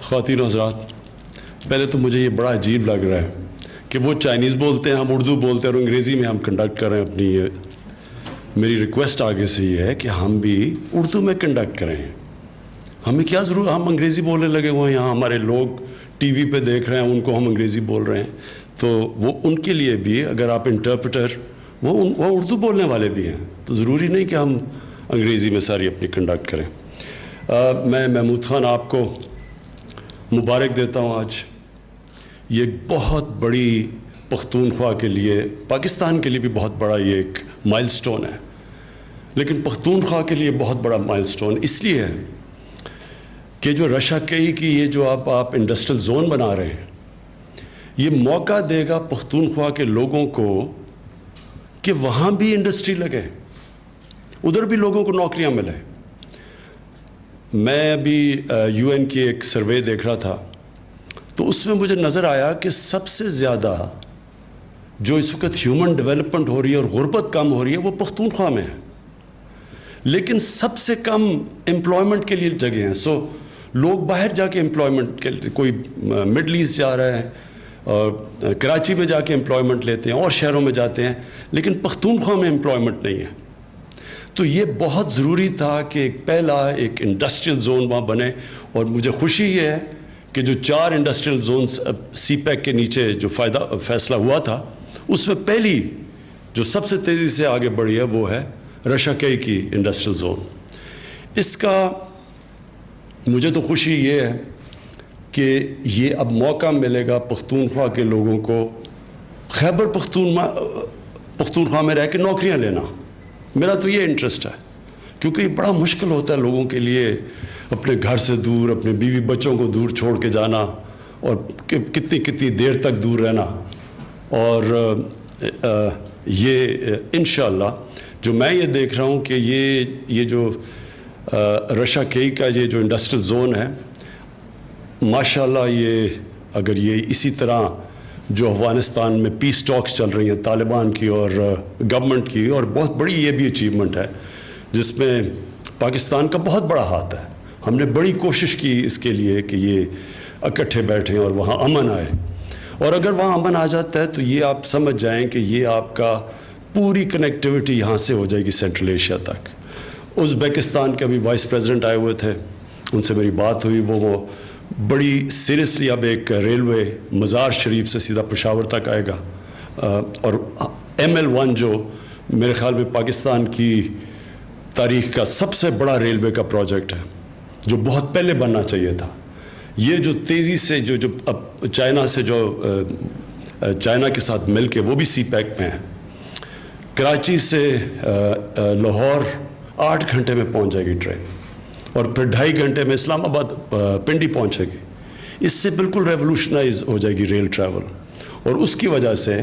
خواتین و حضرات، پہلے تو مجھے یہ بڑا عجیب لگ رہا ہے کہ وہ چائنیز بولتے ہیں، ہم اردو بولتے ہیں اور انگریزی میں ہم کنڈکٹ کر رہے ہیں اپنی میری ریکویسٹ آگے سے یہ ہے کہ ہم بھی اردو میں کنڈکٹ کریں. ہمیں کیا ضرورت، ہم انگریزی بولنے لگے ہوئے ہیں، یہاں ہمارے لوگ ٹی وی پہ دیکھ رہے ہیں، ان کو ہم انگریزی بول رہے ہیں. تو وہ ان کے لیے بھی اگر آپ انٹرپریٹر وہ اردو بولنے والے بھی ہیں، تو ضروری نہیں کہ ہم انگریزی میں ساری اپنی کنڈکٹ کریں. میں محمود خان آپ کو مبارک دیتا ہوں. آج یہ بہت بڑی پختونخوا کے لیے، پاکستان کے لیے بھی بہت بڑا یہ ایک مائل سٹون ہے، لیکن پختونخوا کے لیے بہت بڑا مائل سٹون اس لیے ہے کہ جو رشا کئی کی یہ جو آپ انڈسٹریل زون بنا رہے ہیں، یہ موقع دے گا پختونخوا کے لوگوں کو کہ وہاں بھی انڈسٹری لگے، ادھر بھی لوگوں کو نوکریاں ملے. میں ابھی یو این کی ایک سروے دیکھ رہا تھا، تو اس میں مجھے نظر آیا کہ سب سے زیادہ جو اس وقت ہیومن ڈیولپمنٹ ہو رہی ہے اور غربت کم ہو رہی ہے وہ پختونخوا میں ہے، لیکن سب سے کم امپلائمنٹ کے لیے جگہ ہیں. سو لوگ باہر جا کے امپلائمنٹ کے لیے، کوئی مڈل ایسٹ جا رہا ہے اور کراچی میں جا کے امپلائمنٹ لیتے ہیں اور شہروں میں جاتے ہیں، لیکن پختونخوا میں امپلائمنٹ نہیں ہے. تو یہ بہت ضروری تھا کہ ایک پہلا ایک انڈسٹریل زون وہاں بنے، اور مجھے خوشی یہ ہے کہ جو 4 انڈسٹریل زونز سی پیک کے نیچے جو فیصلہ ہوا تھا، اس میں پہلی جو سب سے تیزی سے آگے بڑھی ہے وہ ہے رشا کئی کی انڈسٹریل زون. اس کا مجھے تو خوشی یہ ہے کہ یہ اب موقع ملے گا پختونخوا کے لوگوں کو خیبر پختونخوا میں رہ کے نوکریاں لینا. میرا تو یہ انٹرسٹ ہے، کیونکہ یہ بڑا مشکل ہوتا ہے لوگوں کے لیے اپنے گھر سے دور، اپنے بیوی بچوں کو دور چھوڑ کے جانا، اور کتنی دیر تک دور رہنا. اور یہ انشاءاللہ جو میں یہ دیکھ رہا ہوں کہ یہ جو رشا کئی کا یہ جو انڈسٹریل زون ہے، ماشاءاللہ یہ اگر یہ اسی طرح جو افغانستان میں پیس ٹاکس چل رہی ہیں طالبان کی اور گورنمنٹ کی، اور بہت بڑی یہ بھی اچیومنٹ ہے جس میں پاکستان کا بہت بڑا ہاتھ ہے. ہم نے بڑی کوشش کی اس کے لیے کہ یہ اکٹھے بیٹھیں اور وہاں امن آئے، اور اگر وہاں امن آ جاتا ہے تو یہ آپ سمجھ جائیں کہ یہ آپ کا پوری کنیکٹیوٹی یہاں سے ہو جائے گی سینٹرل ایشیا تک. ازبیکستان کے ابھی وائس پریزیڈنٹ آئے ہوئے تھے، ان سے میری بات ہوئی، وہ بڑی سیریسلی اب ایک ریلوے مزار شریف سے سیدھا پشاور تک آئے گا، اور ML1 جو میرے خیال میں پاکستان کی تاریخ کا سب سے بڑا ریلوے کا پروجیکٹ ہے، جو بہت پہلے بننا چاہیے تھا. یہ جو تیزی سے جو اب چائنا سے جو چائنا کے ساتھ مل کے وہ بھی سی پیک میں ہیں، کراچی سے لاہور 8 گھنٹے میں پہنچ جائے گی ٹرین، اور پھر 2.5 گھنٹے میں اسلام آباد پنڈی پہنچے گی. اس سے بالکل ریولوشنائز ہو جائے گی ریل ٹریول، اور اس کی وجہ سے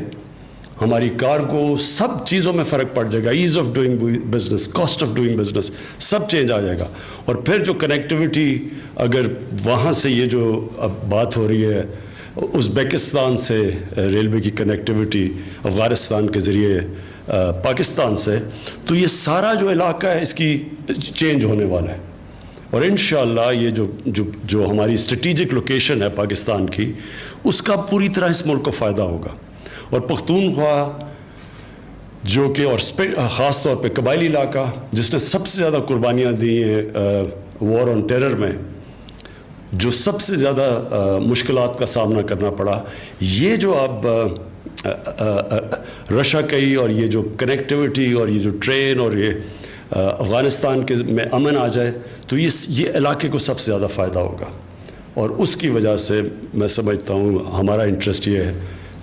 ہماری کارگو سب چیزوں میں فرق پڑ جائے گا. Ease of doing business, cost of doing business, سب چینج آ جائے گا. اور پھر جو کنیکٹیوٹی اگر وہاں سے یہ جو اب بات ہو رہی ہے ازبیکستان سے ریلوے کی کنیکٹیوٹی افغانستان کے ذریعے پاکستان سے، تو یہ سارا جو علاقہ ہے اس کی چینج ہونے والا ہے. اور انشاءاللہ یہ جو ہماری اسٹریٹجک لوکیشن ہے پاکستان کی، اس کا پوری طرح اس ملک کو فائدہ ہوگا. اور پختونخوا جو کہ اور خاص طور پہ قبائلی علاقہ جس نے سب سے زیادہ قربانیاں دی ہیں وار آن ٹیرر میں، جو سب سے زیادہ مشکلات کا سامنا کرنا پڑا، یہ جو اب رشا کئی اور یہ جو کنیکٹیوٹی اور یہ جو ٹرین اور یہ افغانستان کے میں امن آ جائے، تو یہ علاقے کو سب سے زیادہ فائدہ ہوگا. اور اس کی وجہ سے میں سمجھتا ہوں ہمارا انٹرسٹ یہ ہے،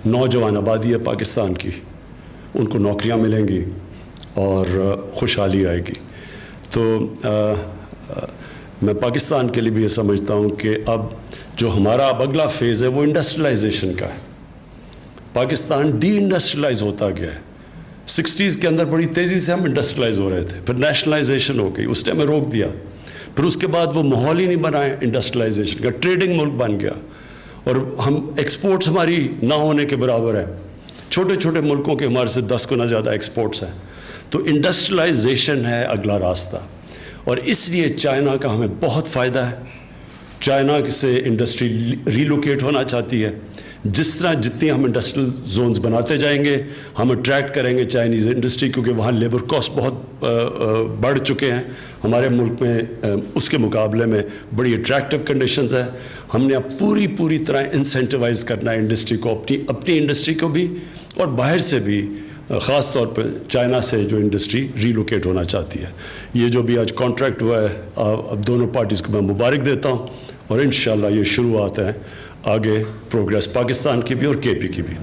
نوجوان آبادی ہے پاکستان کی، ان کو نوکریاں ملیں گی اور خوشحالی آئے گی. تو میں پاکستان کے لیے بھی یہ سمجھتا ہوں کہ اب جو ہمارا اب اگلا فیز ہے وہ انڈسٹریلائزیشن کا ہے. پاکستان ڈی انڈسٹریلائز ہوتا گیا ہے. 60s کے اندر بڑی تیزی سے ہم انڈسٹریلائز ہو رہے تھے، پھر نیشنلائزیشن ہو گئی، اس ٹائم میں روک دیا. پھر اس کے بعد وہ ماحول ہی نہیں بنا ہے انڈسٹریلائزیشن کا، ٹریڈنگ ملک بن گیا، اور ہم ایکسپورٹس ہماری نہ ہونے کے برابر ہیں. چھوٹے چھوٹے ملکوں کے ہمارے سے 10 گنا زیادہ ایکسپورٹس ہیں. تو انڈسٹریلائزیشن ہے اگلا راستہ، اور اس لیے چائنا کا ہمیں بہت فائدہ ہے. چائنا سے انڈسٹری ریلوکیٹ ہونا چاہتی ہے. جس طرح جتنی ہم انڈسٹریل زونز بناتے جائیں گے ہم اٹریکٹ کریں گے چائنیز انڈسٹری, کیونکہ وہاں لیبر کاسٹ بہت بڑھ چکے ہیں. ہمارے ملک میں اس کے مقابلے میں بڑی اٹریکٹیو کنڈیشنز ہیں. ہم نے اب پوری طرح انسینٹیوائز کرنا ہے انڈسٹری کو, اپنی انڈسٹری کو بھی اور باہر سے بھی, خاص طور پہ چائنا سے جو انڈسٹری ریلوکیٹ ہونا چاہتی ہے. یہ جو بھی آج کانٹریکٹ ہوا ہے, اب دونوں پارٹیز کو میں مبارک دیتا ہوں, اور انشاءاللہ یہ شروعات ہیں آگے پروگریس پاکستان کی بھی اور کے پی کی بھی.